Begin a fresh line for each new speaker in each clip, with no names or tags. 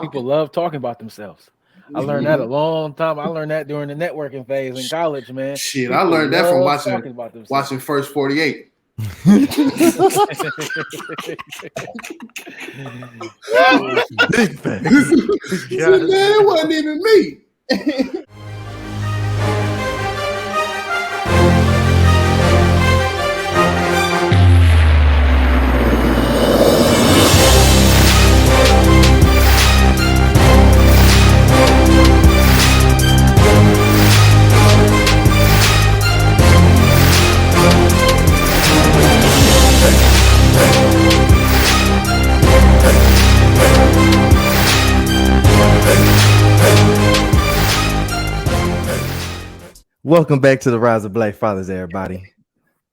People love talking about themselves. I learned that a long time. I learned that during the networking phase in college, man.
Shit,
People
I learned that from watching First 48.
Big
facts. Man, it wasn't even me.
Welcome back to the Rise of Black Fathers, everybody.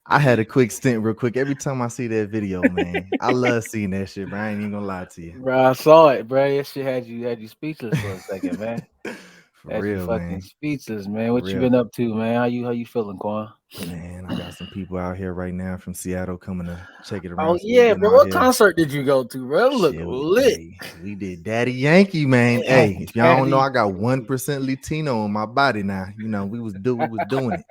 I had a quick stint real quick. Every time I see that video, man, I love seeing that shit, bro. I ain't even gonna lie to you.
Bro, I saw it, bro. That shit had you speechless for a second, man.
For real, man.
Speechless, man. What you been up to, man? How you feeling, Quan?
Man, I got some people out here right now from Seattle coming to check it around.
Oh yeah, bro. What concert did you go to, bro? Look lit.
We did Daddy Yankee, man. Hey, if y'all don't know, I got 1% Latino in my body now. You know, we was doing it.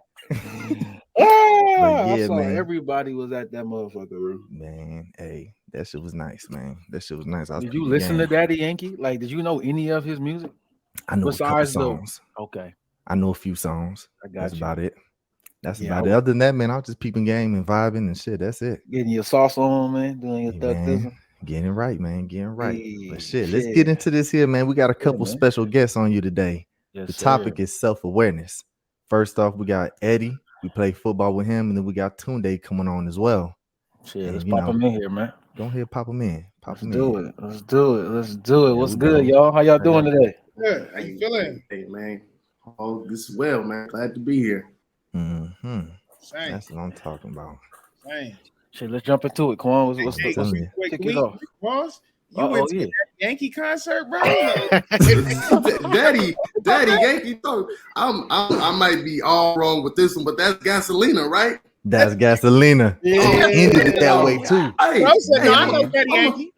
Yeah, man. Everybody was at that motherfucker,
man. Hey, that shit was nice, man. That shit was nice.
Did you listen to Daddy Yankee? Like, did you know any of his music?
I know besides a couple songs.
Okay,
I know a few songs. That's about it. That's about it. Other than that, man, I was just peeping game and vibing and shit. That's it.
Getting your sauce on, man. Doing your thug.
Getting it right, man. Getting right. But shit, let's get into this here, man. We got a couple special guests on you today.
Yes,
the topic is self-awareness. First off, we got Eddie. We play football with him, and then we got Tunde coming on as well.
Shit, let's pop him in here, man.
Go ahead, pop him in.
Let's do it. What's good, y'all? How y'all doing today?
Good. How you feeling? Hey, man. Oh, this is well, man. Glad to be here.
Mm-hmm. That's what I'm talking about.
Same.
Shit, let's jump into it. Quan, what's
kick it off? Pause. You went to that Yankee concert, bro?
Daddy Yankee. I might be all wrong with this one, but that's Gasolina, right?
That's Gasolina.
Yeah.
Ended it that way too.
I know Daddy Yankee.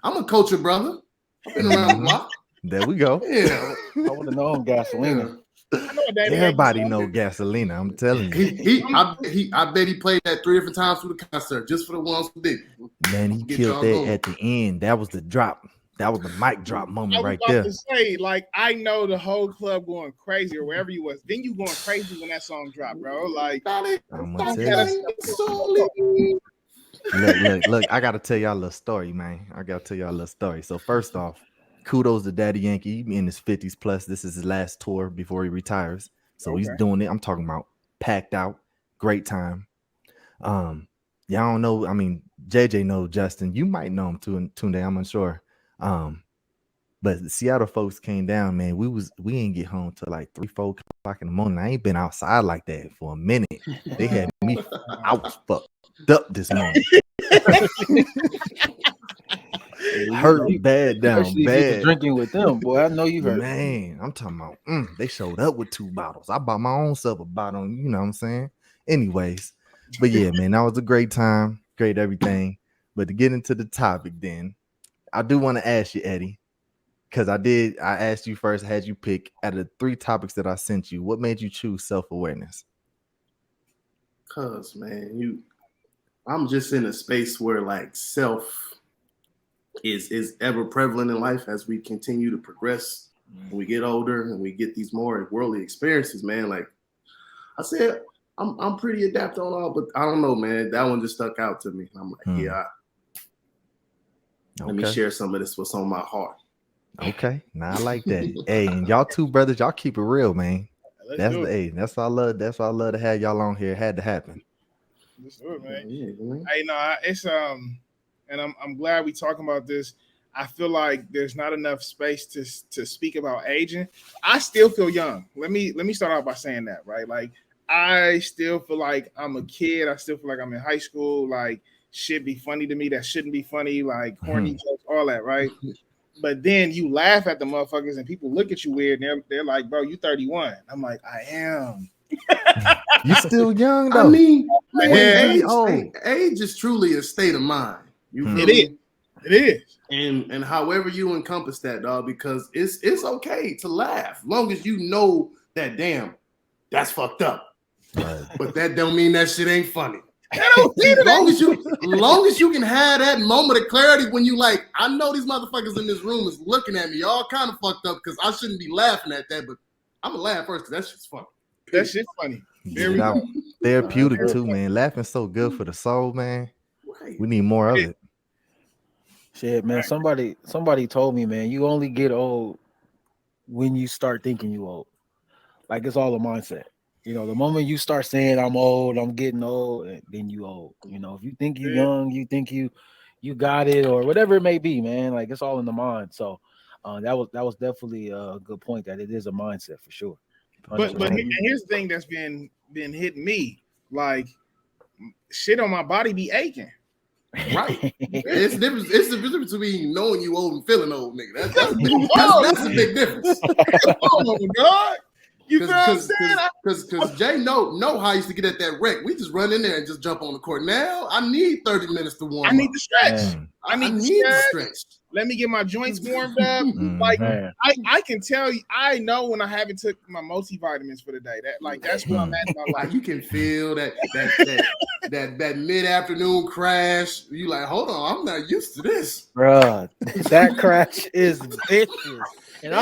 I'm a culture brother. I've been around the block.
There we go.
Yeah,
I would have known Gasolina.
Everybody know Gasolina. I'm telling
you. I bet he played that 3 different times through the concert just for the ones who did.
Man, he killed that at the end. That was the drop. That was the mic drop moment right there.
I was about to say, like, I know the whole club going crazy or wherever you was. Then you going crazy when that song dropped, bro. Like,
I'm gonna tell you. Look. I gotta tell y'all a little story, man. So first off, kudos to Daddy Yankee. He in his 50s plus. This is his last tour before he retires. So he's doing it. I'm talking about packed out, great time. Y'all don't know. I mean, JJ knows Justin. You might know him too, Tunde. I'm unsure. But the Seattle folks came down, man. We ain't get home till like 3-4 o'clock in the morning. I ain't been outside like that for a minute. They had me. I was fucked up this morning. Hurt bad down bad.
Drinking with them, boy. I know you heard.
Man, I'm talking about. They showed up with 2 bottles. I bought my own self a bottle. You know what I'm saying? Anyways, but yeah, man, that was a great time, great everything. But to get into the topic, then I do want to ask you, Eddie, because I asked you first, had you pick out of the 3 topics that I sent you, what made you choose self-awareness?
Cause man, I'm just in a space where like self is ever prevalent in life as we continue to progress. When we get older and we get these more worldly experiences, man. Like I said, I'm pretty adept on all, but I don't know, man. That one just stuck out to me. I'm like, let me share some of this what's on my heart.
Okay, now I like that. Hey, and y'all 2 brothers, y'all keep it real, man. That's what I love. That's why I love to have y'all on here. It had to happen.
Let's do it, man. Hey, no, it's and I'm glad we talking about this. I feel like there's not enough space to speak about aging. I still feel young. Let me start out by saying that, right? Like I still feel like I'm a kid. I still feel like I'm in high school. Like shit be funny to me that shouldn't be funny. Like corny jokes, all that, right? But then you laugh at the motherfuckers and people look at you weird and they're like, bro, you 31. I'm like, I am.
You still young though.
I mean, man, age is truly a state of mind.
It is. It is.
And however you encompass that, dog, because it's okay to laugh, long as you know that damn, that's fucked up.
Right.
But that don't mean that shit ain't funny.
As
long as you can have that moment of clarity when you like, I know these motherfuckers in this room is looking at me all kind of fucked up because I shouldn't be laughing at that, but I'm gonna laugh first because that shit's funny.
That shit's funny.
There we go. Therapeutic too, man. Laughing's so good for the soul, man.
Right.
We need more of it.
Shit, man. Somebody told me, man, you only get old when you start thinking you old. Like it's all a mindset. You know, the moment you start saying I'm old, I'm getting old, then you old. You know, if you think you're young, you think you got it or whatever it may be, man. Like it's all in the mind. So that was definitely a good point that it is a mindset for sure.
But here's the thing that's been hitting me, like shit on my body be aching.
Right. It's the difference between knowing you old and feeling old, nigga. That's a big difference.
Oh my God. You feel what I'm saying?
Because Jay know how I used to get at that wreck. We just run in there and just jump on the court. Now I need 30 minutes to warm up.
I need to stretch. I need to stretch. Let me get my joints warmed up. Like I can tell you, I know when I haven't took my multivitamins for the day. That's where I'm at in my life.
You can feel that mid-afternoon crash. You like, hold on, I'm not used to this.
Bruh, that crash is vicious. And I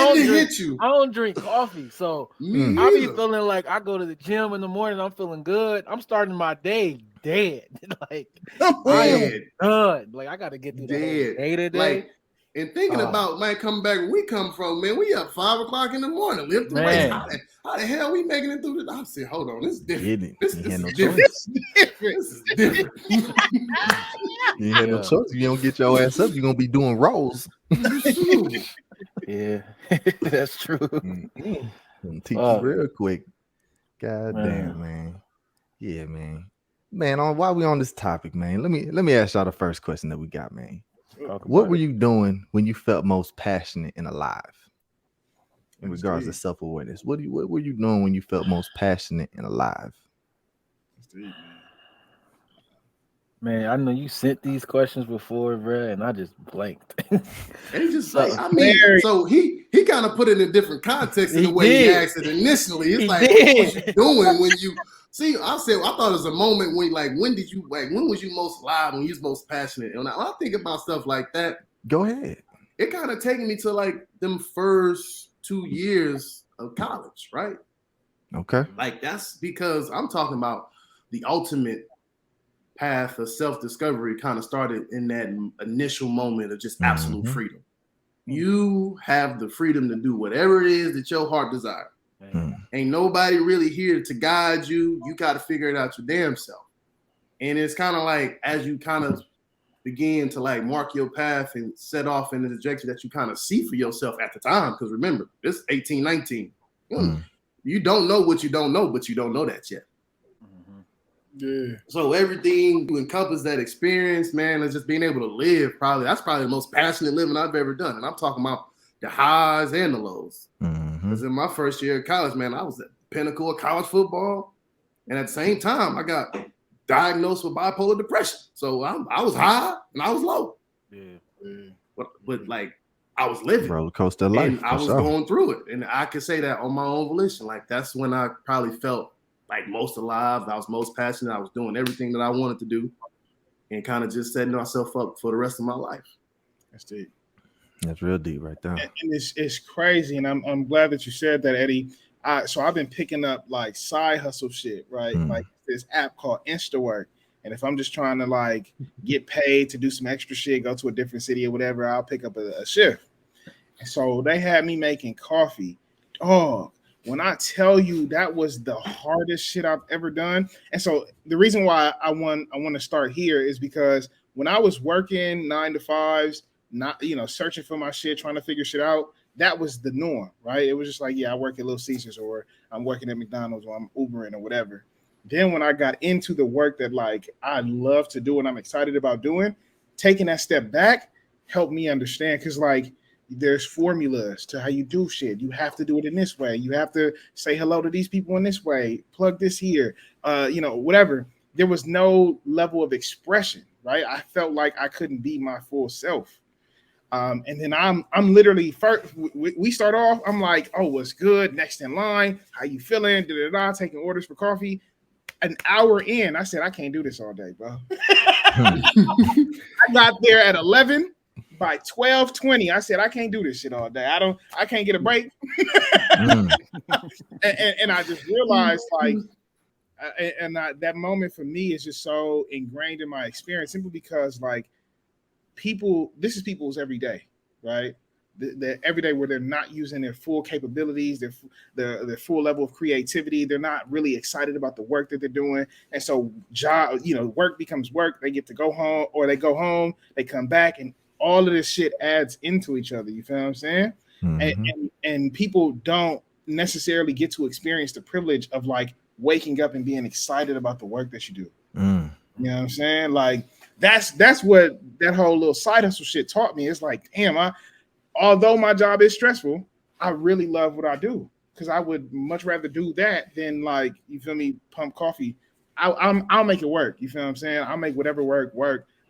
don't drink coffee, so I be feeling like I go to the gym in the morning. I'm feeling good. I'm starting my day dead. Like I am done. Like I got to get through the day to day.
Like, and thinking about man coming back where we come from, man, we up 5 o'clock in the morning. Lift the weights. How the hell we making it through this? I'm saying, hold on, this is different. This is different.
You had no choice. You don't get your ass up, you're gonna be doing rolls.
Yeah, that's true.
Teach you real quick. God damn, man. Yeah, man. Man, while we on this topic, man, let me ask y'all the first question that we got, man. What were you doing when you felt most passionate and alive? In regards to self-awareness, what were you doing when you felt most passionate and alive?
Man, I know you sent these questions before, bro, and I just blanked.
And he just like, I mean, so he kind of put it in a different context in the way he asked it initially. It's like, what was you doing when you see? I thought it was a moment when, like, when was you most alive? When you was most passionate? And when I think about stuff like that,
go ahead.
It kind of taking me to like them first 2 years of college, right?
Okay.
Like that's because I'm talking about the ultimate path of self-discovery kind of started in that initial moment of just absolute freedom. You have the freedom to do whatever it is that your heart desires. Ain't nobody really here to guide you. You got to figure it out your damn self. And it's kind of like as you kind of begin to like mark your path and set off in the trajectory that you kind of see for yourself at the time. Because remember, this 18, 19. You don't know what you don't know, but you don't know that yet. Yeah. So everything to encompass that experience, man, is just being able to live. That's probably the most passionate living I've ever done. And I'm talking about the highs and the lows. Because in my first year of college, man, I was at the pinnacle of college football. And at the same time, I got diagnosed with bipolar depression. So I was high and I was low. But like I was living
roller coaster life.
And I was going through it. And I could say that on my own volition. Like that's when I probably felt like most alive. I was most passionate. I was doing everything that I wanted to do and kind of just setting myself up for the rest of my life.
That's deep.
That's real deep right there.
And it's crazy. And I'm glad that you said that, Eddie. So I've been picking up like side hustle shit, right? Like this app called InstaWork. And if I'm just trying to like get paid to do some extra shit, go to a different city or whatever, I'll pick up a shift. And so they had me making coffee. Dog. When I tell you that was the hardest shit I've ever done. And so the reason why I want to start here is because when I was working 9 to 5s, not, searching for my shit, trying to figure shit out, that was the norm, right? It was just like, yeah, I work at Little Caesars or I'm working at McDonald's or I'm Ubering or whatever. Then when I got into the work that like I love to do and I'm excited about doing, taking that step back helped me understand because like there's formulas to how you do shit. You have to do it in this way. You have to say hello to these people in this way. Plug this here. Whatever. There was no level of expression, right? I felt like I couldn't be my full self. And then I'm literally first. We start off. I'm like, oh, what's good? Next in line. How you feeling? Taking orders for coffee. An hour in, I said, I can't do this all day, bro. I got there at 11. By 12:20, I said, I can't do this shit all day. I can't get a break. and I just realized, like, that moment for me is just so ingrained in my experience, simply because, like, this is people's every day, right? The every day where they're not using their full capabilities, their full level of creativity. They're not really excited about the work that they're doing. And so work becomes work. They get to go home, or they go home, they come back, and all of this shit adds into each other. You feel what I'm saying? Mm-hmm. And people don't necessarily get to experience the privilege of, like, waking up and being excited about the work that you do. You know what I'm saying? Like, that's what that whole little side hustle shit taught me. It's like, damn, although my job is stressful, I really love what I do, because I would much rather do that than, like, you feel me, pump coffee. I'll make it work. You feel what I'm saying? I'll make whatever work.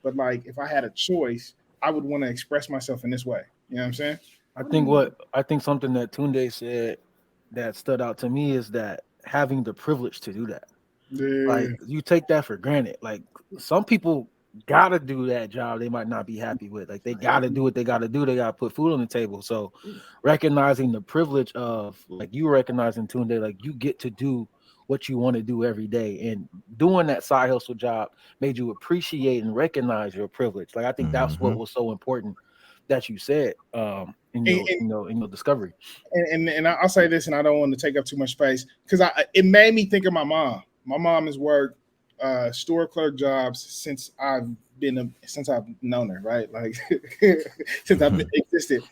But, like, if I had a choice, I would want to express myself in this way. You know what I'm saying?
I think something that Tunde said that stood out to me is that having the privilege to do that. Yeah. Like, you take that for granted. Like, some people gotta do that job they might not be happy with. Like, they gotta do what they gotta do. They gotta put food on the table. So recognizing the privilege of, like, you recognizing, Tunde, like, you get to do what you want to do every day, and doing that side hustle job made you appreciate and recognize your privilege. Like, I think that's what was so important that you said in your discovery.
And I'll say this, and I don't want to take up too much space, because it made me think of my mom. My mom has worked store clerk jobs since I've known her, right? Like, since I've existed.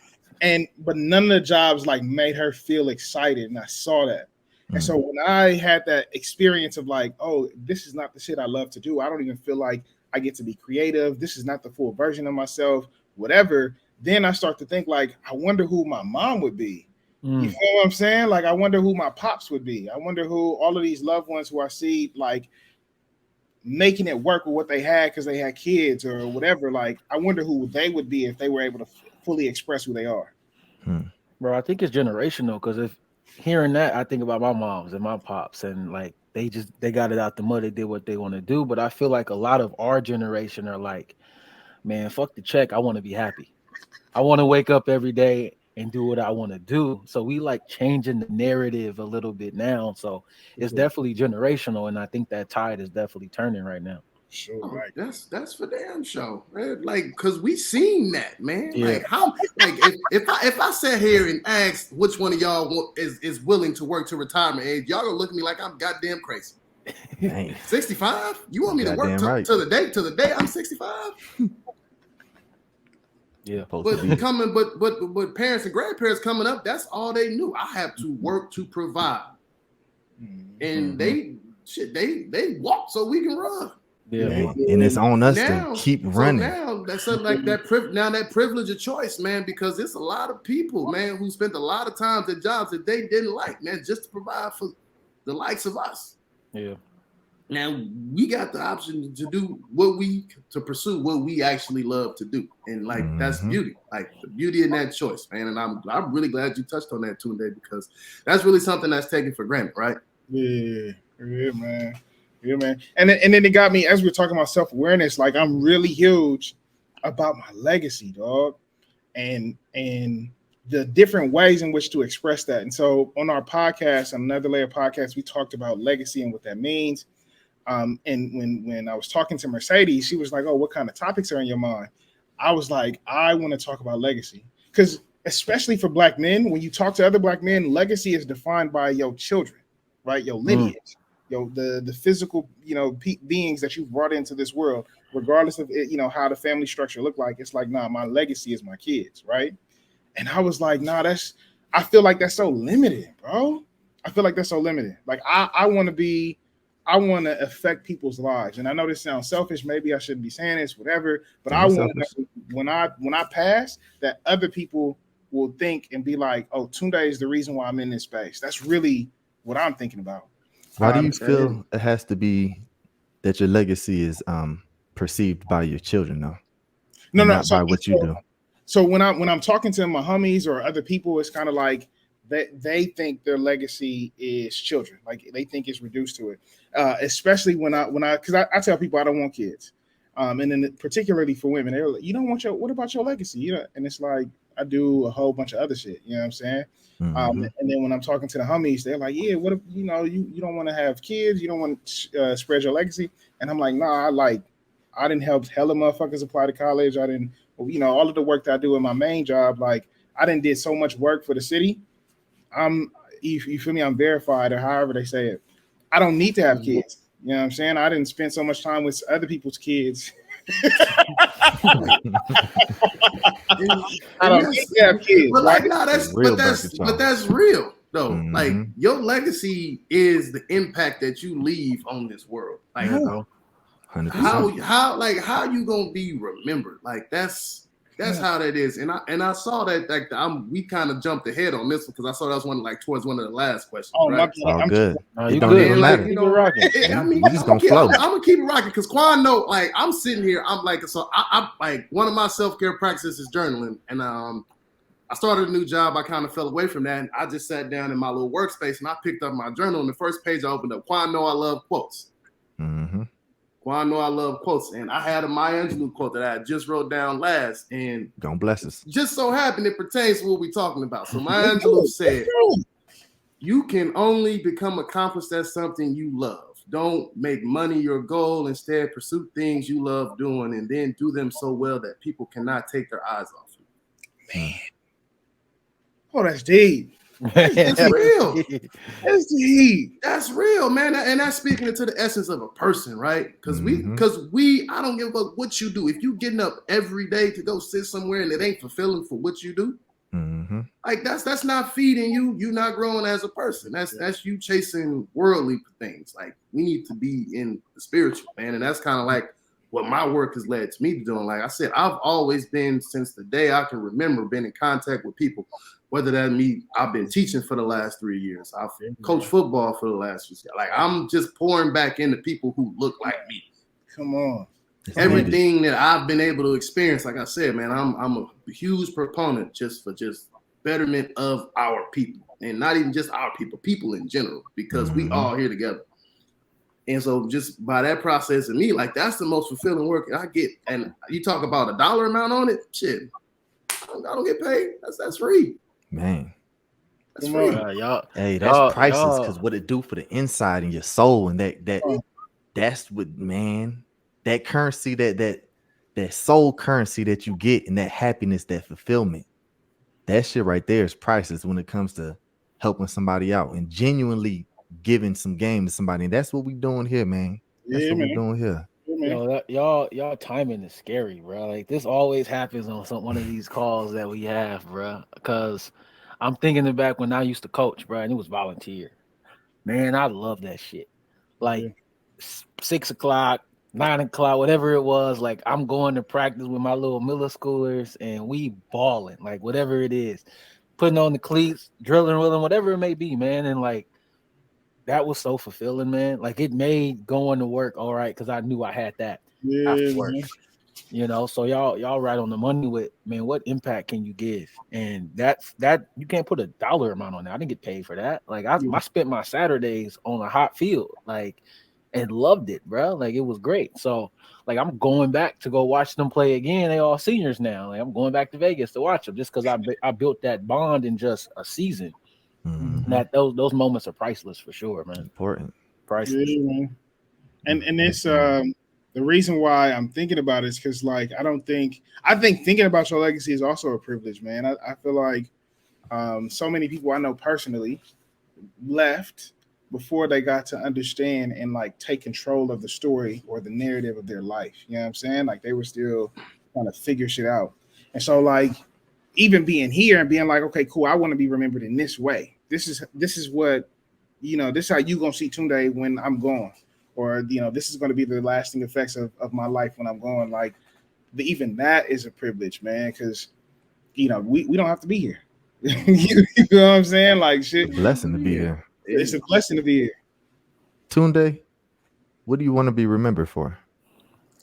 But none of the jobs, like, made her feel excited, and I saw that. And so when I had that experience of, like, oh, this is not the shit I love to do, I don't even feel like I get to be creative, this is not the full version of myself, whatever, then I start to think, like, I wonder who my mom would be. You feel what I'm saying? Like, I wonder who my pops would be. I wonder who all of these loved ones who I see, like, making it work with what they had because they had kids or whatever. Like, I wonder who they would be if they were able to fully express who they are.
Bro, I think it's generational, because if hearing that, I think about my moms and my pops, and, like, they got it out the mud. They did what they want to do. But I feel like a lot of our generation are like, man, fuck the check. I want to be happy. I want to wake up every day and do what I want to do. So we, like, changing the narrative a little bit now. So it's definitely generational, and I think that tide is definitely turning right now.
Sure,
right. That's for damn sure, man. Like, cause we seen that, man. Yeah. Like, how, like, if I sat here and asked which one of y'all is willing to work to retirement age, y'all gonna look at me like I'm goddamn crazy. 65? You want me to work to the day I'm 65?
Yeah,
but parents and grandparents coming up, that's all they knew. I have to work to provide, and they walk so we can run.
Yeah, and it's on us to keep running.
So now that's like that privilege of choice, man, because it's a lot of people, man, who spent a lot of times at jobs that they didn't like, man, just to provide for the likes of us.
Yeah.
Now we got the option to pursue what we actually love to do, and, like, that's beauty, like the beauty in that choice, man. And I'm really glad you touched on that, Tunde, because that's really something that's taken for granted, right?
Yeah, man. Yeah, man. And then it got me, as we're talking about self-awareness, like, I'm really huge about my legacy, dog, and the different ways in which to express that. And so on our podcast, Another Layer podcast, we talked about legacy and what that means. And when I was talking to Mercedes, she was like, oh, what kind of topics are in your mind? I was like, I want to talk about legacy, because especially for Black men, when you talk to other Black men, legacy is defined by your children, right? Your lineage, the physical, beings that you've brought into this world, regardless of it, how the family structure look like. It's like, nah, my legacy is my kids, right? And I was like, nah, I feel like that's so limited, bro. I feel like that's so limited. Like, I want to affect people's lives. And I know this sounds selfish. Maybe I shouldn't be saying this, whatever. But I want to, when I pass, that other people will think and be like, oh, Tunde is the reason why I'm in this space. That's really what I'm thinking about.
Why do you feel it has to be that your legacy is perceived by your children, though.
No,
not by what you do.
So when I'm talking to my homies or other people, it's kind of like they think their legacy is children. Like they think it's reduced to it. Especially when I because I tell people I don't want kids. And then particularly for women, they're like, you don't want what about your legacy? You know, and it's like I do a whole bunch of other shit. You know what I'm saying?
Mm-hmm.
And then when I'm talking to the homies, they're like, yeah, what if you don't want to have kids, you don't want to spread your legacy? And I'm like, nah, I didn't help hella motherfuckers apply to college. I didn't, all of the work that I do in my main job, like I didn't did so much work for the city. You feel me? I'm verified or however they say it. I don't need to have kids. You know what I'm saying? I didn't spend so much time with other people's kids. I don't need to have kids.
But like, no, that's real though.
Mm-hmm.
Like your legacy is the impact that you leave on this world. Like
100%.
how you gonna be remembered? Like that's how that is. And I saw that like we kind of jumped ahead on this one because I saw that was towards one of the last questions.
Oh,
right?
All good.
You
don't
good.
even
Like,
matter.
you know, rocking.
I mean,
we just gonna flow.
I'm gonna keep it rocking because Quan know, like I'm sitting here, I'm like, so I like one of my self-care practices is journaling, and I started a new job. I kind of fell away from that, and I just sat down in my little workspace and I picked up my journal. And the first page I opened up, Quan know I love quotes.
Mm-hmm.
Quan know I love quotes, and I had a Maya Angelou quote that I just wrote down last, and
God bless us.
just so happened it pertains to what we're talking about. So Maya Angelou said, "You can only become accomplished at something you love. Don't make money your goal. Instead, pursue things you love doing, and then do them so well that people cannot take their eyes off you."
Man, oh, that's deep.
That's real.
That's deep.
That's real, man. And that's speaking into the essence of a person, right? Because I don't give a fuck what you do. If you getting up every day to go sit somewhere and it ain't fulfilling for what you do, like that's not feeding you. You're not growing as a person. That's you chasing worldly things. Like we need to be in the spiritual, man. And that's kind of like what my work has led to me doing. Like I said, I've always been, since the day I can remember, been in contact with people. Whether that means I've been teaching for the last 3 years, I've coached football for the last 2 years. Like I'm just pouring back into people who look like me.
Come on.
Everything that I've been able to experience, like I said, man, I'm a huge proponent just betterment of our people, and not even just our people in general, because we all here together. And so just by that process of me, like that's the most fulfilling work I get. And you talk about a dollar amount on it, shit, I don't get paid. That's free.
Man.
That's free.
Hey, that's priceless because what it do for the inside and your soul, and that's what, man, that currency, that soul currency that you get, and that happiness, that fulfillment, that shit right there is priceless when it comes to helping somebody out and genuinely giving some game to somebody. And that's what we doing here, man. That's what we're doing here.
Y'all timing is scary, bro. Like this always happens on one of these calls that we have, bro. Because I'm thinking back when I used to coach, bro, and it was volunteer. Man, I love that shit. Like 6 o'clock, 9 o'clock, whatever it was. Like I'm going to practice with my little middle schoolers, and we balling, like whatever it is, putting on the cleats, drilling with them, whatever it may be, man. And like that was so fulfilling, man. Like it made going to work all right because I knew I had that after work. So y'all right on the money with, man, what impact can you give? And that you can't put a dollar amount on that. I didn't get paid for that. Like I spent my Saturdays on a hot field, like, and loved it, bro. Like it was great. So like I'm going back to go watch them play again. They all seniors now. Like I'm going back to Vegas to watch them just because I built that bond in just a season. That those moments are priceless for sure, man.
Important.
Priceless. Yeah, man. And it's the reason why I'm thinking about it is because like I think thinking about your legacy is also a privilege, man. I feel like so many people I know personally left before they got to understand and like take control of the story or the narrative of their life. You know what I'm saying? Like they were still trying to figure shit out. And so like even being here and being like, okay, cool, I want to be remembered in this way. This is what, this is how you gonna see Tunde when I'm gone. Or, this is going to be the lasting effects of my life when I'm gone. Like, even that is a privilege, man, because, we don't have to be here. You know what I'm saying? Like, shit.
It's a blessing to be here.
It's a blessing to be here.
Tunde, what do you want to be remembered for?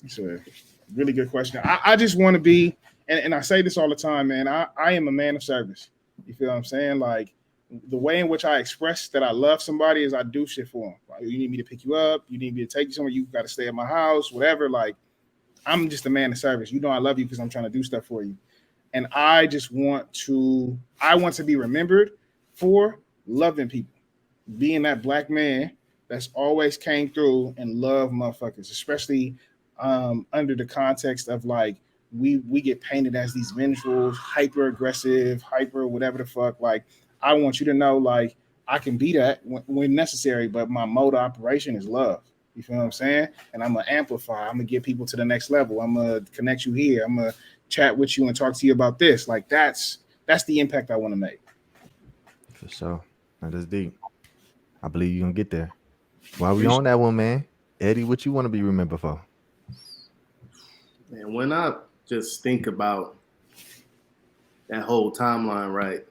It's a really good question. I just want to be, and I say this all the time, man. I am a man of service. You feel what I'm saying? Like the way in which I express that I love somebody is I do shit for them. Like, you need me to pick you up. You need me to take you somewhere. You got to stay at my house, whatever. Like, I'm just a man of service. You know, I love you because I'm trying to do stuff for you. And I want to be remembered for loving people, being that black man that's always came through and love motherfuckers, especially under the context of like, we get painted as these vengeful, hyper aggressive, hyper whatever the fuck. Like, I want you to know, like, I can be that when necessary, but my mode of operation is love. You feel what I'm saying? And I'm gonna amplify. I'm gonna get people to the next level. I'm gonna connect you here. I'm gonna chat with you and talk to you about this. Like, that's the impact I want to make.
For sure. That is deep. I believe you're gonna get there. While we on that one, man, Eddie, what you want to be remembered for?
Man, when I just think about that whole timeline, right?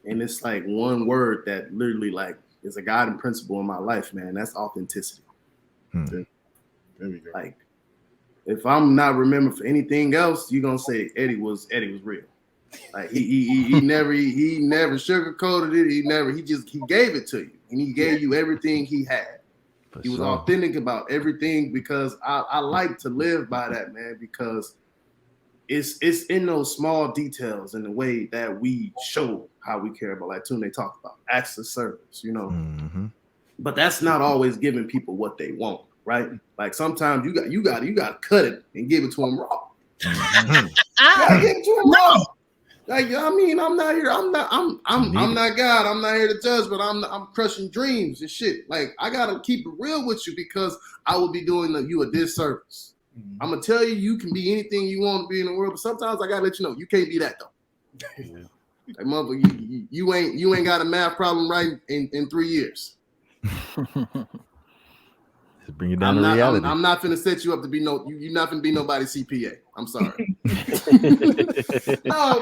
And it's like one word that literally like is a guiding principle in my life, man. That's authenticity.
There we go.
Like, if I'm not remembered for anything else, you're gonna say Eddie was real. Like he never sugarcoated it. He gave it to you, and he gave you everything he had. He was authentic about everything, because I like to live by that, man, because it's in those small details in the way that we show how we care about, like Tunde talked about, acts of service, you know.
Mm-hmm.
But that's not always giving people what they want, right? Like sometimes you got to cut it and give it to them raw.
Mm-hmm.
You gotta give it to them raw. Like, I mean, I'm not God. I'm not here to judge, but I'm crushing dreams and shit. Like, I gotta keep it real with you, because I will be doing you a disservice.
Mm-hmm.
I'm gonna tell you, you can be anything you want to be in the world, but sometimes I gotta let you know you can't be that though. Like, motherfucker, you ain't got a math problem right in 3 years.
Bring you down to reality.
I'm not finna set you up to be you're not finna be nobody's CPA. I'm sorry. No,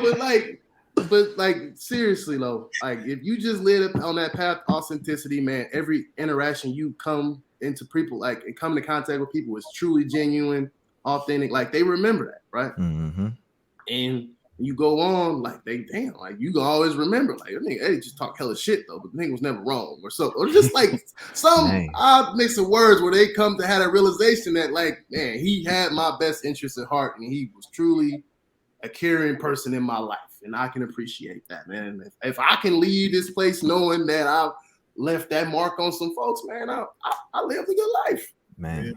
but like seriously though, like if you just live on that path of authenticity, man, every interaction you come into people, like and come into contact with people, is truly genuine, authentic. Like, they remember that, right?
Mm-hmm.
And you go on, like, you can always remember, like, I think Eddie just talked hella shit though, but the thing was never wrong, or so, or just like some odd mix of words where they come to have a realization that, like, man, he had my best interest at heart, and he was truly a caring person in my life, and I can appreciate that, man. If I can leave this place knowing that I've left that mark on some folks, man, I lived a good life,
man. Yeah.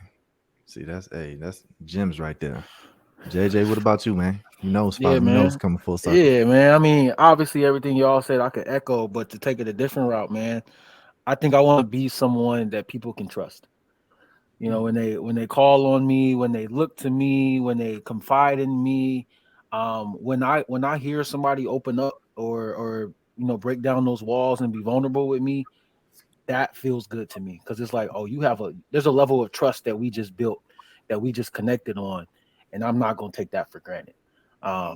See, that's gems right there. JJ, what about you, man? You know, knows coming full circle.
Yeah, man. I mean, obviously everything y'all said I could echo, but to take it a different route, man, I think I want to be someone that people can trust. You know, when they call on me, when they look to me, when they confide in me, when I hear somebody open up or you know, break down those walls and be vulnerable with me, that feels good to me, because it's like, oh, there's a level of trust that we just built, that we just connected on, and I'm not gonna take that for granted.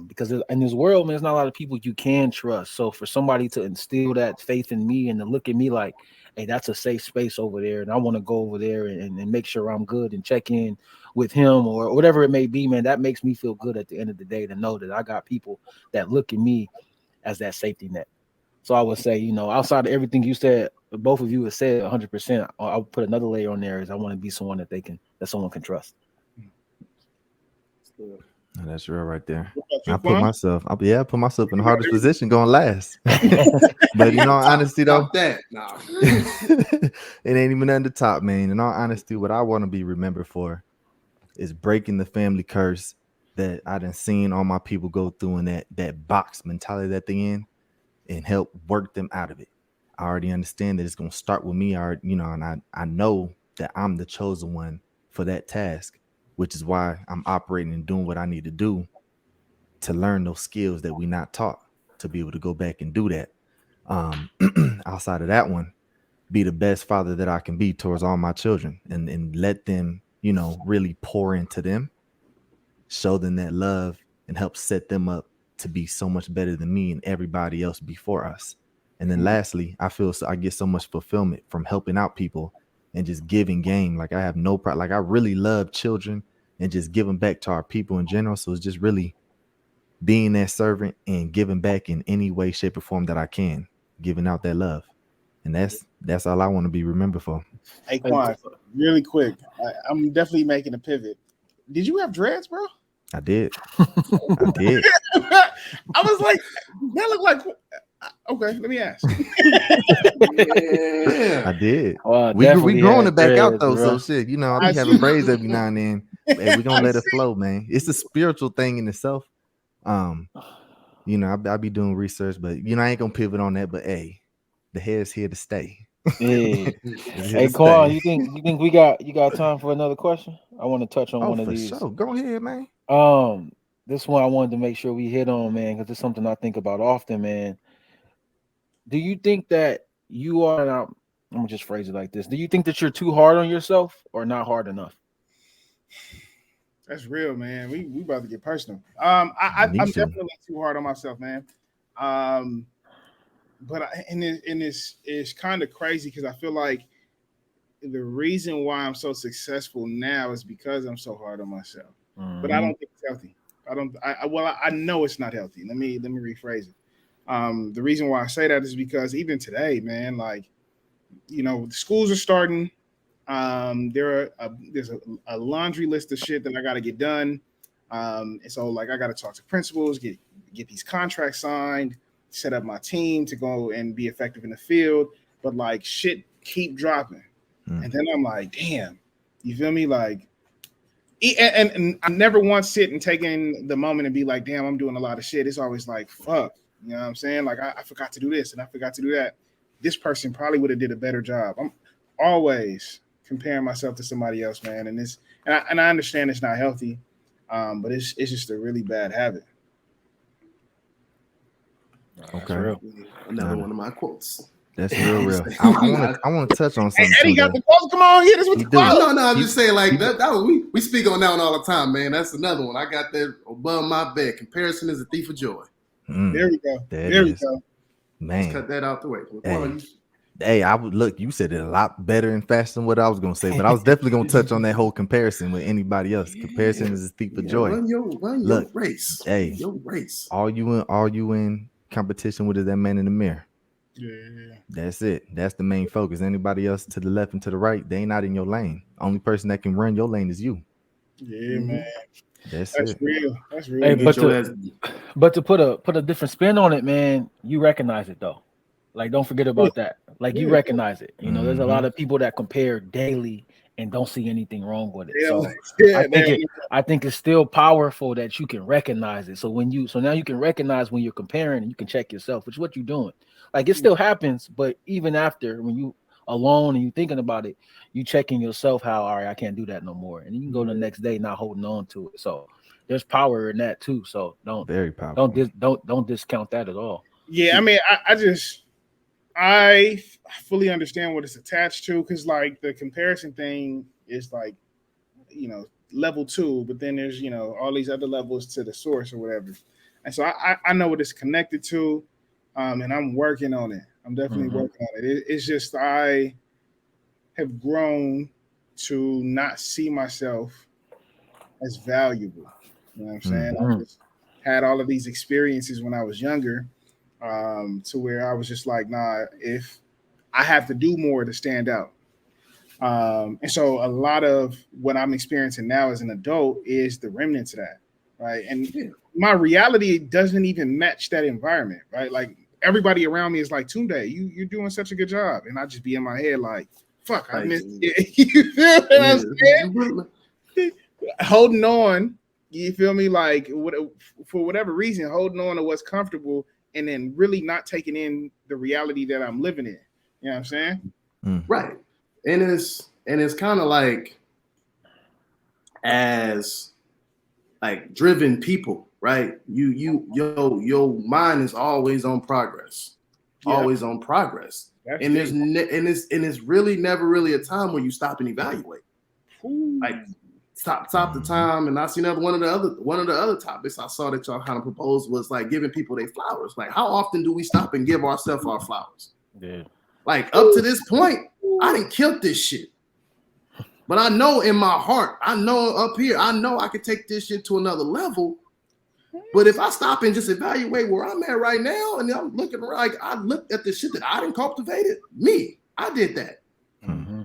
Because in this world, man, there's not a lot of people you can trust. So for somebody to instill that faith in me and to look at me like, hey, that's a safe space over there, and I want to go over there and make sure I'm good and check in with him or whatever it may be, man, that makes me feel good at the end of the day, to know that I got people that look at me as that safety net. So I would say, you know, outside of everything you said, both of you have said 100%, I'll put another layer on there, is I want to be someone that someone can trust.
That's real right there. I put myself in the hardest position going last. But in all honesty, though,
it
ain't even at the top, man. In all honesty, what I want to be remembered for is breaking the family curse that I done seen all my people go through, in that box mentality that they in, and help work them out of it. I already understand that it's gonna start with me, and I know that I'm the chosen one for that task, which is why I'm operating and doing what I need to do to learn those skills that we not taught, to be able to go back and do that. Outside of that one, be the best father that I can be towards all my children, and let them, you know, really pour into them, show them that love, and help set them up to be so much better than me and everybody else before us. And then lastly, I get so much fulfillment from helping out people and just giving game. Like, I have no problem. Like, I really love children and just giving back to our people in general. So it's just really being that servant and giving back in any way, shape, or form that I can, giving out that love. And that's all I want to be remembered for.
Hey, Quan, really quick, I'm definitely making a pivot. Did you have dreads, bro?
I did. I did.
I was like, that looked like. Okay, let me ask.
Yeah. I did.
Well,
we growing it back out though,
bro.
so shit. You know, I be having braids every now and then. And we gonna let it flow, man. It's a spiritual thing in itself. You know, I be doing research, but you know, I ain't gonna pivot on that. But hey, the hair's here to stay.
Yeah. Hey, Quan, you think you got time for another question? I want to touch on one of these.
Sure. Go ahead, man.
This one I wanted to make sure we hit on, man, because it's something I think about often, man. Do you think that you are? I'm gonna just phrase it like this: do you think that you're too hard on yourself or not hard enough?
That's real, man. We about to get personal. I'm definitely too hard on myself, man. But it's kind of crazy because I feel like the reason why I'm so successful now is because I'm so hard on myself. Mm-hmm. But I don't think it's healthy. I know it's not healthy. Let me rephrase it. The reason why I say that is because even today, man, like, you know, the schools are starting. There's a laundry list of shit that I got to get done. And so like I got to talk to principals, get these contracts signed, set up my team to go and be effective in the field. But like shit keep dropping. And then I'm like, damn, you feel me? Like, and I never once sit and take in the moment and be like, damn, I'm doing a lot of shit. It's always like, fuck, you know what I'm saying? Like I forgot to do this and I forgot to do that. This person probably would have did a better job. I'm always comparing myself to somebody else, man. And I understand it's not healthy, but it's just a really bad habit.
Okay.
Another one of my quotes.
That's real. I want to touch on something.
Eddie got the quote. Come on, hit us with the quote.
No, I'm just saying like that we speak on that one all the time, man. That's another one. I got that above my bed. Comparison is a thief of joy.
There we go. There we go.
Man, let's cut that out the way.
Hey, I would look. You said it a lot better and faster than what I was gonna say, but I was definitely gonna touch on that whole comparison with anybody else. Comparison is a thief of joy.
Run your race.
Hey, your race. All you in competition with is that man in the mirror. Yeah. That's it. That's the main focus. Anybody else to the left and to the right, they ain't not in your lane. Only person that can run your lane is you.
Yeah, man.
That's
real. That's real.
Hey, but to put a different spin on it, man, you recognize it though. Like, don't forget about that. Like, you recognize it. You know, there's a lot of people that compare daily and don't see anything wrong with it. So I think it's still powerful that you can recognize it. So now you can recognize when you're comparing and you can check yourself, which is what you're doing. Like, it still happens, but even after, when you alone and you thinking about it, you checking yourself how, all right, I can't do that no more. And you can go the next day not holding on to it. So there's power in that too. So don't discount that at all.
Yeah, I mean, I fully understand what it's attached to, because like the comparison thing is like, you know, level 2, but then there's, you know, all these other levels to the source or whatever. And so I know what it's connected to, and I'm working on it. I'm definitely working on it. It's just I have grown to not see myself as valuable. You know what I'm saying? I just had all of these experiences when I was younger, to where I was just like, nah, if I have to do more to stand out. And so a lot of what I'm experiencing now as an adult is the remnants of that, right? And my reality doesn't even match that environment, right? Like everybody around me is like, Tunde, you're doing such a good job. And I just be in my head like, fuck, I missed it. You feel what I'm saying? Holding on, you feel me? Like for whatever reason, holding on to what's comfortable and then really not taking in the reality that I'm living in. You know what I'm saying?
Right. And it's kind of like, as like driven people, right? Your mind is always on progress. Always on progress. That's and there's it's really never really a time where you stop and evaluate. Like stop the time. And I seen one of the other topics I saw that y'all kind of proposed was like giving people their flowers. Like, how often do we stop and give ourselves our flowers?
Yeah.
Like up to this point, I didn't kill this shit. But I know in my heart, I know up here, I know I can take this shit to another level. But if I stop and just evaluate where I'm at right now, and I'm looking like I looked at the shit that I didn't cultivated, I did that.
Mm-hmm.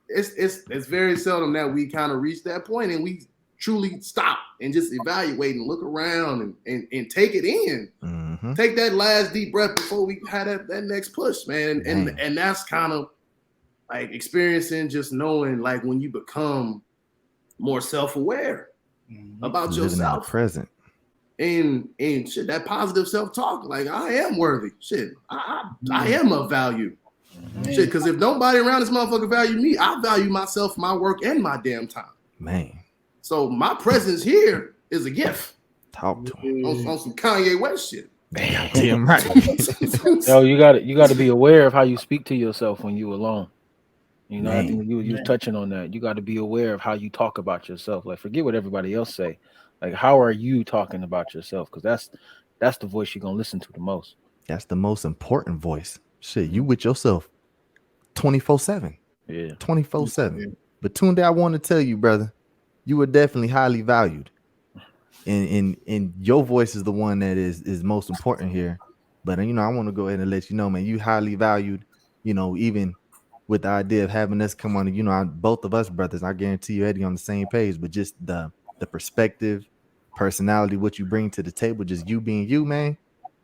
It's very seldom that we kind of reach that point and we truly stop and just evaluate and look around and take it in.
Mm-hmm.
Take that last deep breath before we had that next push, man. And that's kind of like experiencing, just knowing, like, when you become more self-aware about
Living
yourself,
in the present,
and shit, that positive self-talk, like, I am worthy, shit, I am of value, shit, because if nobody around this motherfucker value me, I value myself, my work, and my damn time,
man.
So my presence here is a gift.
Talk to him
on some Kanye West shit.
Damn right.
Yo, you got to be aware of how you speak to yourself when you alone. You know,
Man.
I think you was touching on that. You got to be aware of how you talk about yourself. Like, forget what everybody else say. Like, how are you talking about yourself? Because that's the voice you're gonna listen to the most.
That's the most important voice. Shit, you with yourself 24/7.
Yeah,
24/7. But Tunde, I want to tell you, brother, you are definitely highly valued. And your voice is the one that is most important here. But you know, I want to go ahead and let you know, man, you highly valued. You know, even with the idea of having us come on, you know, both of us brothers, I guarantee you, Eddie, on the same page. But just the perspective, personality, what you bring to the table, just you being you, man.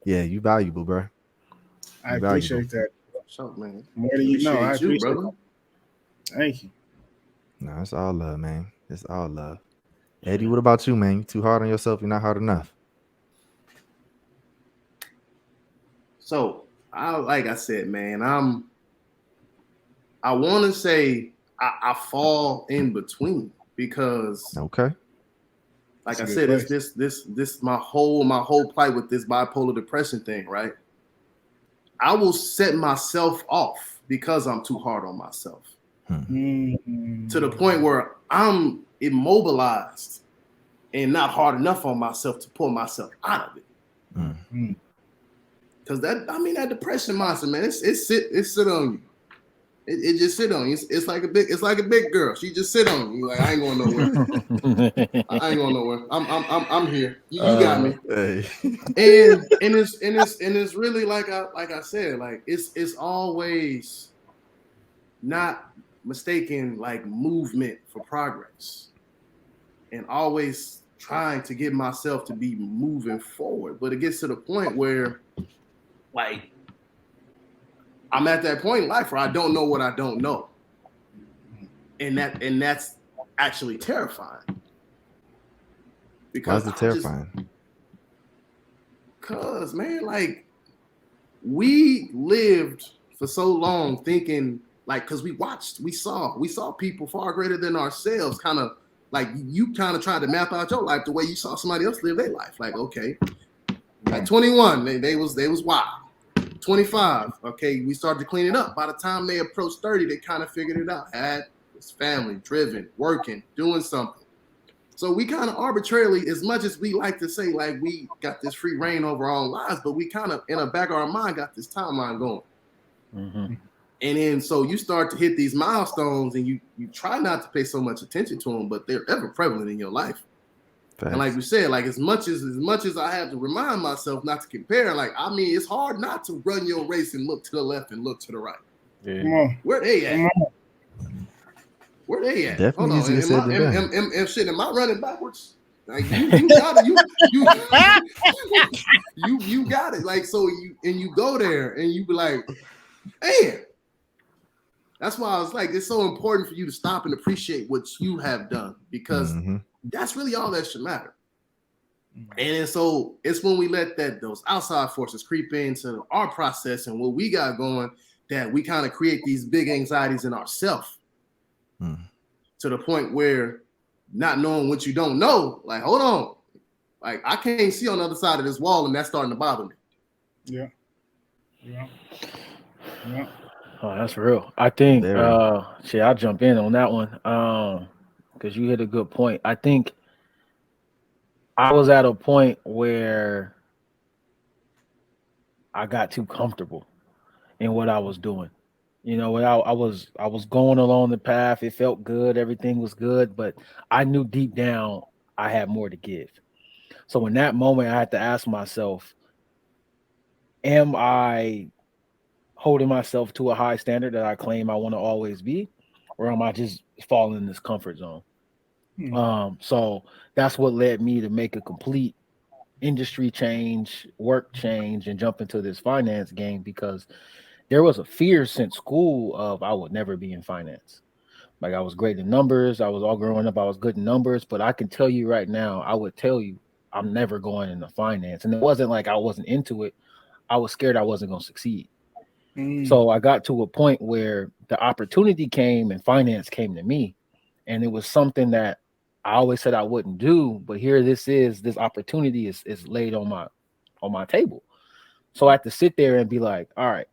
Yeah, you valuable, bro.
I appreciate that.
So, man,
More than you know, I appreciate
brother.
Thank you.
No, it's all love, man. It's all love. Eddie, what about you, man? You too hard on yourself. You're not hard enough.
So, like I said, man, I want to say I fall in between, because,
okay,
like I said, it's this my whole plight with this bipolar depression thing, right? I will set myself off because I'm too hard on myself, to the point where I'm immobilized and not hard enough on myself to pull myself out of it. Because that depression monster, man, it sit on you. It just sit on you. It's like a big girl. She just sit on you. Like, I ain't going nowhere. I ain't going nowhere. I'm here. You got me.
Hey.
And it's really like I said, like, it's always not mistaking, like, movement for progress, and always trying to get myself to be moving forward. But it gets to the point where, like, I'm at that point in life where I don't know what I don't know. And that's actually terrifying. Because
why is it terrifying?
Because, man, like, we lived for so long thinking, like, because we saw people far greater than ourselves, kind of like, you kind of tried to map out your life the way you saw somebody else live their life. Like, okay, at 21, they was wild. 25, okay, we started to clean it up. By the time they approached 30, they kind of figured it out. Had this family, driven, working, doing something. So we kind of arbitrarily, as much as we like to say, like, we got this free reign over our own lives, but we kind of, in the back of our mind, got this timeline going.
Mm-hmm.
And then so you start to hit these milestones, and you try not to pay so much attention to them, but they're ever prevalent in your life. Thanks. And like we said, like, as much as I have to remind myself not to compare, like, I mean, it's hard not to run your race and look to the left and look to the right.
Yeah.
Come on.
Where they at? Where they at?
Definitely easier said than done.
Shit, am I running backwards? Like, you got it. You got it. Like, so you go there and you be like, man. That's why I was like, it's so important for you to stop and appreciate what you have done, because that's really all that should matter. And so it's when we let those outside forces creep into our process and what we got going, that we kind of create these big anxieties in ourselves, to the point where, not knowing what you don't know, like, hold on, like, I can't see on the other side of this wall, and that's starting to bother me.
Yeah.
Oh, that's real. I think I'll jump in on that one, because you hit a good point. I think I was at a point where I got too comfortable in what I was doing. You know, when I was going along the path, it felt good, everything was good, but I knew deep down I had more to give. So in that moment, I had to ask myself, am I holding myself to a high standard that I claim I want to always be, or am I just falling in this comfort zone? So that's what led me to make a complete industry change, work change, and jump into this finance game because there was a fear since school of I would never be in finance. Like I was great in numbers. I was all growing up. I was good in numbers, but I can tell you right now, I would tell you I'm never going into finance. And it wasn't like I wasn't into it. I was scared I wasn't going to succeed. So I got to a point where the opportunity came and finance came to me. And it was something that I always said I wouldn't do, but here this opportunity is laid on my table. So I had to sit there and be like, all right,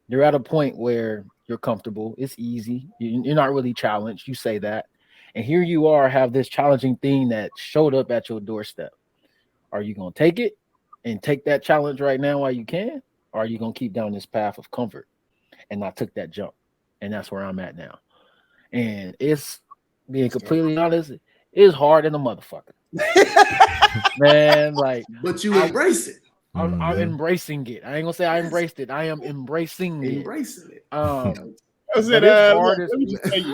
you're at a point where you're comfortable. It's easy. You're not really challenged. You say that. And here you are, have this challenging thing that showed up at your doorstep. Are you going to take it and take that challenge right now while you can? Or are you going to keep down this path of comfort? And I took that jump. And that's where I'm at now. And it's being completely honest, it's hard in a motherfucker. Man, like,
but you embrace it.
I'm embracing it. I ain't gonna say I embraced it. I am embracing it.
Embracing it.
I said, let me just tell you,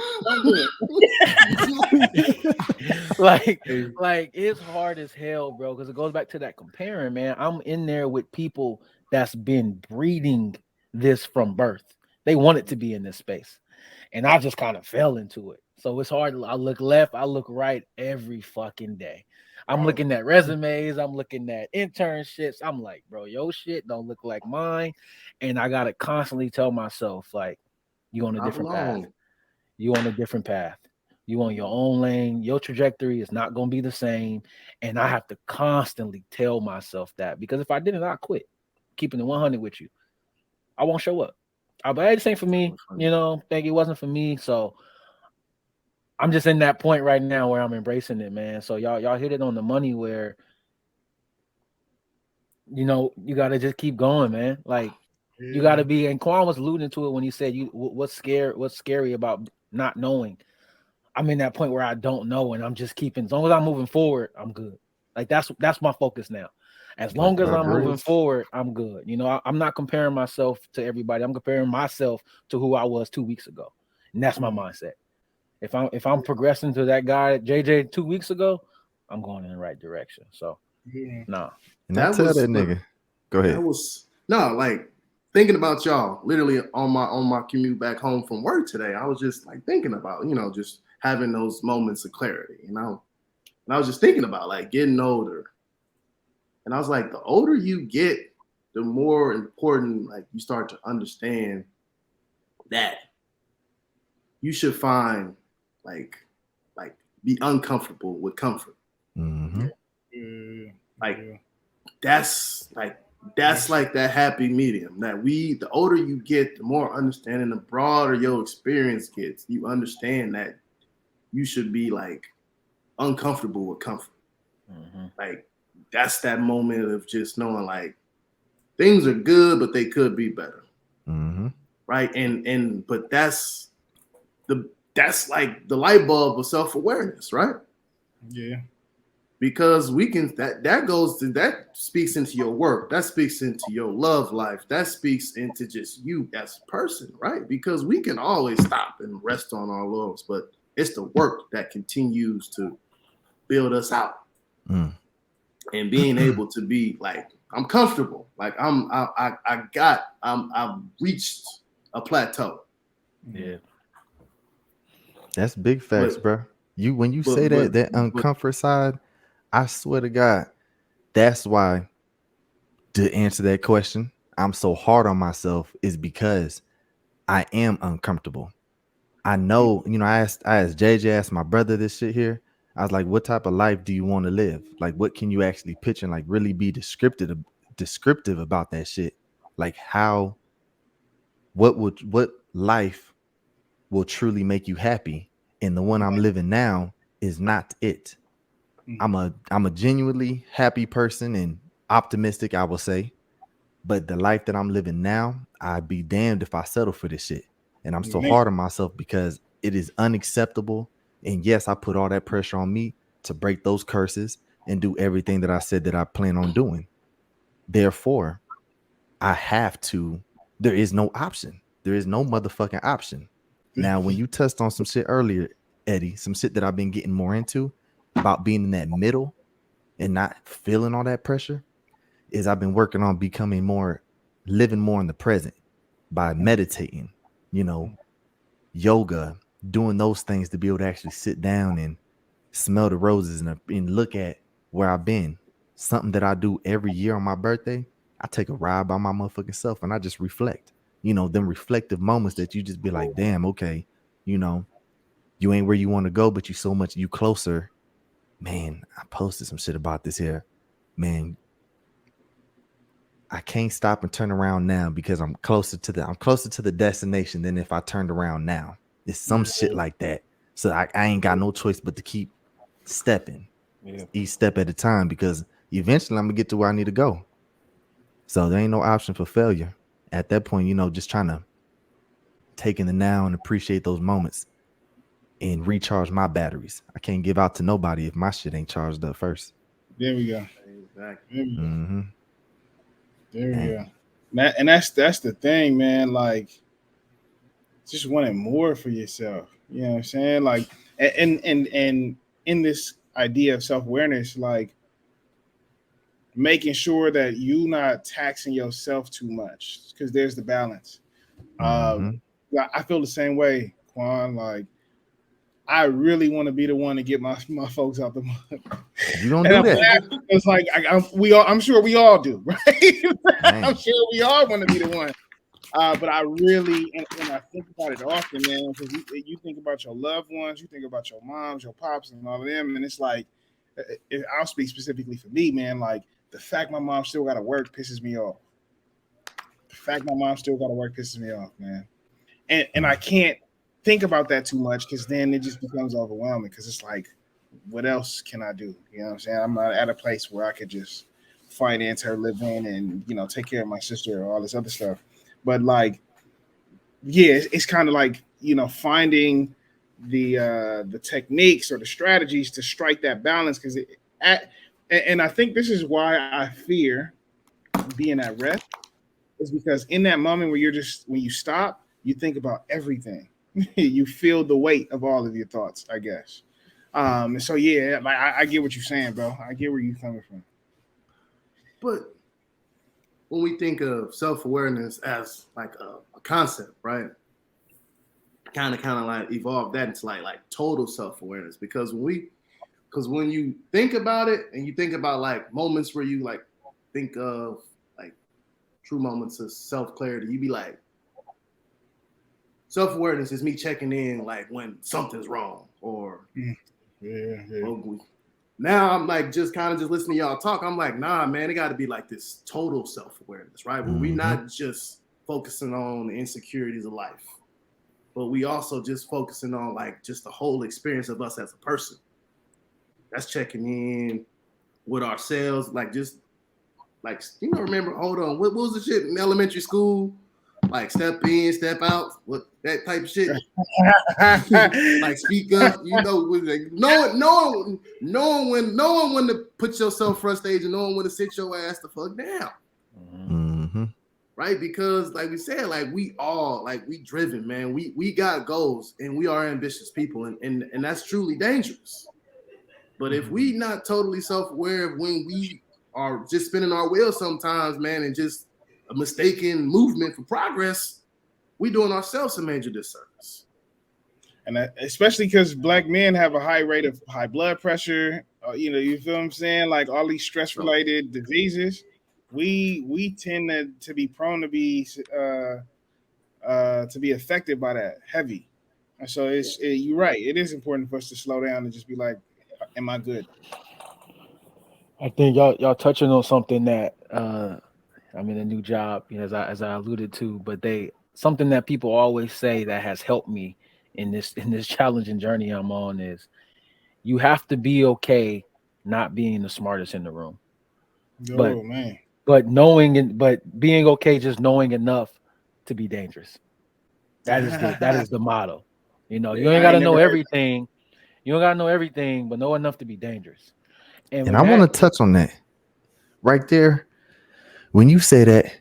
like it's hard as hell, bro, because it goes back to that comparing, man. I'm in there with people that's been breeding this from birth. They wanted to be in this space, and I just kind of fell into it. So it's hard. I look left, I look right every fucking day. I'm looking at resumes, I'm looking at internships. I'm like, bro, your shit don't look like mine, and I gotta constantly tell myself, like, you on a different path. You on a different path. You on your own lane. Your trajectory is not going to be the same. And I have to constantly tell myself that because if I didn't, I'd quit. Keeping it 100 with you, I won't show up. But this ain't for me. You know, think it wasn't for me. So I'm just in that point right now where I'm embracing it, man. So y'all hit it on the money where, you know, you got to just keep going, man. Like, you got to be, and Quan was alluding to it when he said, what's scary about not knowing. I'm in that point where I don't know, and I'm just keeping, as long as I'm moving forward, I'm good. Like that's my focus now. As long as I'm moving forward, I'm good. You know, I'm not comparing myself to everybody. I'm comparing myself to who I was 2 weeks ago. And that's my mindset. If I'm progressing to that guy JJ 2 weeks ago, I'm going in the right direction. So nah.
And I tell that nigga, go ahead.
That was like thinking about y'all literally on my commute back home from work today. I was just like thinking about, you know, just having those moments of clarity, you know. And I was just thinking about like getting older. And I was like, the older you get, the more important like you start to understand that you should find like be uncomfortable with comfort.
Mm-hmm.
That's like that happy medium that the older you get, the more understanding, the broader your experience gets. You understand that you should be like uncomfortable with comfort. Mm-hmm. Like that's that moment of just knowing like things are good, but they could be better.
Mm-hmm.
Right. But that's like the light bulb of self-awareness, right?
Yeah.
Because we can that speaks into your work, that speaks into your love life, that speaks into just you as a person, right? Because we can always stop and rest on our laurels, but it's the work that continues to build us out. And being able to be like, I'm comfortable, like I've reached a plateau.
Yeah,
that's big facts, bro. When you say that uncomfort side, I swear to God, that's why, to answer that question, I'm so hard on myself is because I am uncomfortable. I know, you know, I asked JJ, asked my brother this shit here. I was like, what type of life do you want to live? Like, what can you actually picture and like really be descriptive about that shit? Like what life will truly make you happy? And the one I'm living now is not it. I'm a genuinely happy person and optimistic, I will say. But the life that I'm living now, I'd be damned if I settle for this shit. And I'm so hard on myself because it is unacceptable. And yes, I put all that pressure on me to break those curses and do everything that I said that I plan on doing. Therefore, I have to. There is no option. There is no motherfucking option. Now, when you touched on some shit earlier, Eddie, some shit that I've been getting more into about being in that middle and not feeling all that pressure, is I've been working on becoming more, living more in the present by meditating, you know, yoga, doing those things to be able to actually sit down and smell the roses and look at where I've been. Something that I do every year on my birthday, I take a ride by my motherfucking self and I just reflect, you know, them reflective moments that you just be like, damn, okay, you know, you ain't where you want to go, but you closer. Man, I posted some shit about this here. Man, I can't stop and turn around now because I'm closer to the destination than if I turned around now. It's some shit like that. So I ain't got no choice but to keep stepping, each step at a time, because eventually I'm gonna get to where I need to go. So there ain't no option for failure. At that point, you know, just trying to take in the now and appreciate those moments and recharge my batteries. I can't give out to nobody if my shit ain't charged up first.
There we go.
Exactly.
There we go. And that's the thing, man. Like, just wanting more for yourself. You know what I'm saying? Like, and in this idea of self-awareness, like making sure that you not taxing yourself too much, because there's the balance. I feel the same way, Quan. Like, I really want to be the one to get my folks out the mud.
You don't do that.
It's like I'm sure we all do, right? I'm sure we all want to be the one. But I really, and I think about it often, man, because you think about your loved ones, you think about your moms, your pops, and all of them, and it's like, I'll speak specifically for me, man. Like, the fact my mom still got to work pisses me off. The fact my mom still got to work pisses me off, man. And I can't think about that too much, because then it just becomes overwhelming, because it's like, what else can I do? You know what I'm saying? I'm not at a place where I could just finance her living and, you know, take care of my sister or all this other stuff. But like, yeah, it's kind of like, you know, finding the techniques or the strategies to strike that balance, because and I think this is why I fear being at rest, is because in that moment where when you stop, you think about everything. You feel the weight of all of your thoughts, I guess. So yeah, like I get what you're saying, bro. I get where you're coming from.
But when we think of self-awareness as like a concept, right? Kind of like evolve that into like total self-awareness, because when you think about it and you think about like moments where you like think of like true moments of self-clarity, you be like, self-awareness is me checking in like when something's wrong or now I'm like just listening to y'all talk. I'm like, nah, man, it got to be like this total self-awareness, right? Where we not just focusing on the insecurities of life, but we also just focusing on like just the whole experience of us as a person. That's checking in with ourselves, like just like, you know, remember, hold on, what was the shit in elementary school? Like step in, step out, what that type of shit. Like speak up, you know, like, knowing when to put yourself front stage and knowing when to sit your ass the fuck down. Right? Because like we said, like we driven, man. We got goals and we are ambitious people, and that's truly dangerous. But if we not totally self-aware of when we are just spinning our wheels sometimes, man, and just a mistaken movement for progress, we doing ourselves a major disservice.
And especially because Black men have a high rate of high blood pressure, you know, you feel what I'm saying? Like all these stress-related diseases, we tend to be prone to be affected by that heavy. And so you're right. It is important for us to slow down and just be like, am I good?
I think y'all touching on something that I'm in a new job, you know, as I alluded to, but something that people always say that has helped me in this challenging journey I'm on is you have to be okay not being the smartest in the room. But being okay just knowing enough to be dangerous. That is the motto. You know, you
Yeah,
ain't
I
gotta
ain't
know
never heard
everything. You don't gotta know everything, but know enough to be dangerous.
And
when
I want to touch on that right there. When you say that,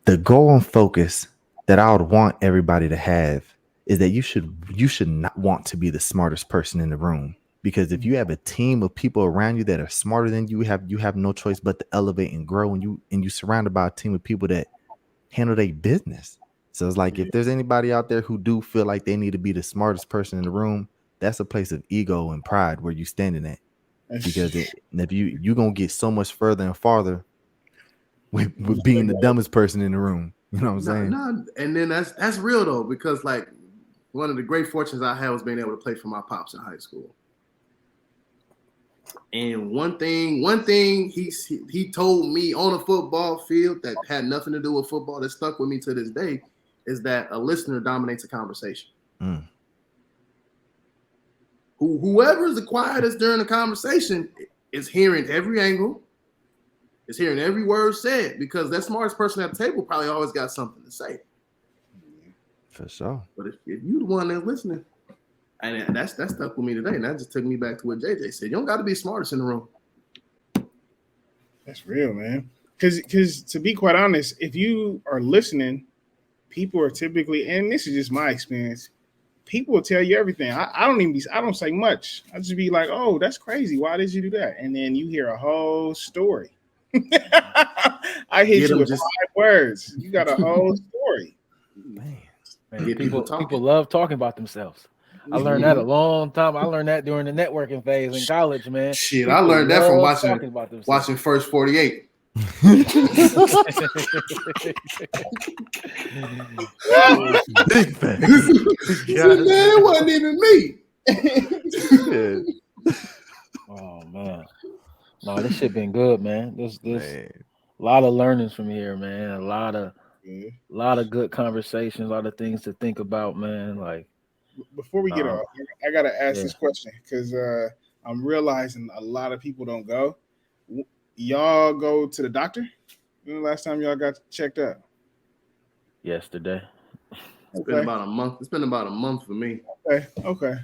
the goal and focus that I would want everybody to have is that you should not want to be the smartest person in the room, because if you have a team of people around you that are smarter than you have no choice but to elevate and grow, and you surrounded by a team of people that handle their business. So it's like, if there's anybody out there who do feel like they need to be the smartest person in the room, that's a place of ego and pride where you standing at. Because if you gonna get so much further and farther with being the dumbest person in the room. You know what I'm saying?
No, and then that's real though, because like one of the great fortunes I had was being able to play for my pops in high school. And one thing he told me on a football field that had nothing to do with football, that stuck with me to this day, is that a listener dominates a conversation. Whoever's the quietest during the conversation is hearing every angle, is hearing every word said, because that smartest person at the table probably always got something to say.
For sure.
But if you the one that's listening, and that stuck with me today, and that just took me back to what JJ said. You don't got to be smartest in the room.
That's real, man. Because to be quite honest, if you are listening, people are typically, and this is just my experience, people will tell you everything. I don't say much. I just be like, oh, that's crazy. Why did you do that? And then you hear a whole story. I hit you with 5 words. You got a whole story.
Man, people love talking about themselves. I learned that a long time. I learned that during the networking phase in college, man.
Shit, I learned that from watching First 48.
Big facts.
Man, it wasn't even me.
Oh man, no, this shit been good, man. This a lot of learnings from here, man. A lot of good conversations, a lot of things to think about, man. Like,
before we get off, I gotta ask this question, because I'm realizing a lot of people don't go. Y'all go to the doctor? When the last time y'all got checked out?
Yesterday.
It's been about a month. It's been about a month for me.
Okay.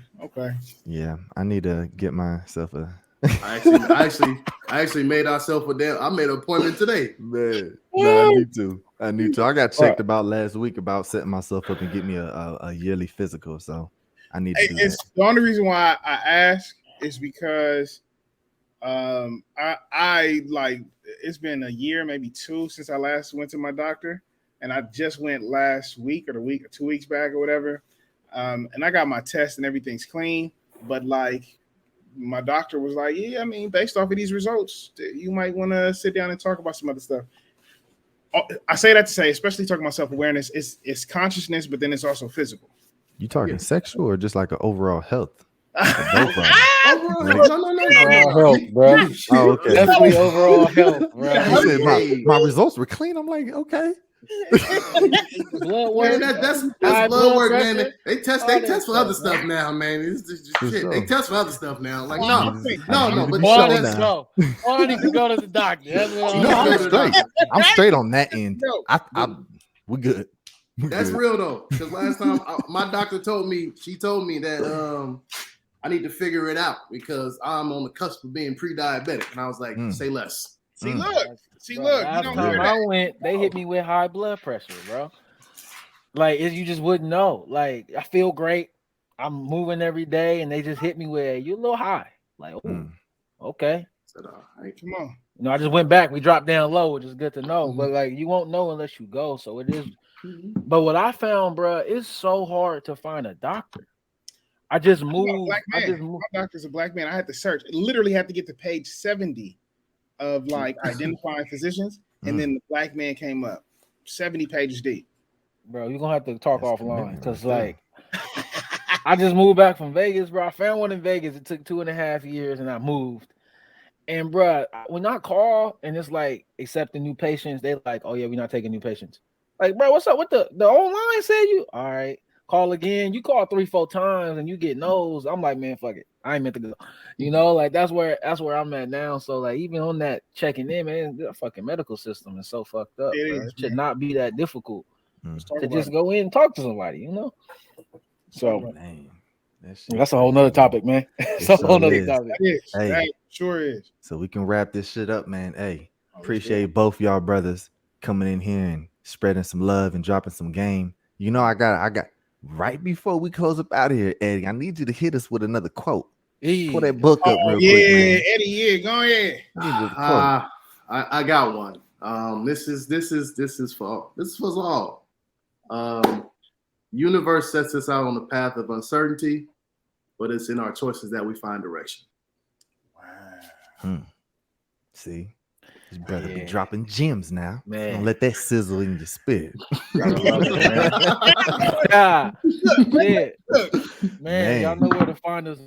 Yeah, I need to get myself a.
I actually made ourselves I made an appointment today.
Man, no, I need to. I got checked about last week about setting myself up and get me a yearly physical. So I need to do that.
The only reason why I ask is because I like, it's been a year, maybe 2, since I last went to my doctor, and I just went last week or 2 weeks back or whatever. And I got my test and everything's clean, but like, my doctor was like, yeah, I mean, based off of these results, you might want to sit down and talk about some other stuff. I say that to say, especially talking about self-awareness, it's consciousness, but then it's also physical.
You talking sexual or just like an overall health?
No,
health, bro.
Oh, okay.
Definitely overall health, bro.
He said my results were clean. I'm like, okay.
Blood work,
man, that's blood work, pressure, man. They test for other stuff now, man. It's just shit. Sure. They test for other stuff now. Like no. But
I need to go to the doctor.
I'm straight. I'm straight on that end. We good.
That's real though, because last time my doctor told me that I need to figure it out because I'm on the cusp of being pre-diabetic, and I was like, say less.
Look.
Last time I went, they hit me with high blood pressure, bro. Like, you just wouldn't know. Like, I feel great. I'm moving every day, and they just hit me with, you're a little high. Like, okay.
Said, all right, come on.
I just went back. We dropped down low, which is good to know. But like, you won't know unless you go. So it is. But what I found, bro, it's so hard to find a doctor. I just moved. My
doctor's a black man. I had to search. I literally had to get to page 70 of like identifying physicians, and then the black man came up 70 pages deep.
Bro, you're gonna have to talk offline, because like I just moved back from Vegas, bro. I found one in Vegas. It took 2.5 years, and I moved. And bro, when I call and it's like accepting new patients, they like, oh yeah, we're not taking new patients. Like, bro, what's up? What the online said you? All right, call again. You call 3-4 times and you get no's. I'm like, man, fuck it. I ain't meant to go. You know, like that's where I'm at now. So like, even on that checking in, man, the fucking medical system is so fucked up. It should not be that difficult. to just go in and talk to somebody, you know. So
man,
that's a whole nother topic, man. It's a whole nother topic.
That sure is.
So we can wrap this shit up, man. Hey, appreciate both y'all brothers coming in here and spreading some love and dropping some game. You know, I got right before we close up out of here, Eddie, I need you to hit us with another quote. Pull that book up real quick, man.
Eddie, go ahead.
I got one. This is for all. Universe sets us out on the path of uncertainty, but it's in our choices that we find direction.
Wow. See, this brother be dropping gems now.
Man,
don't let that sizzle in your spirit.
Man, y'all know where to find us.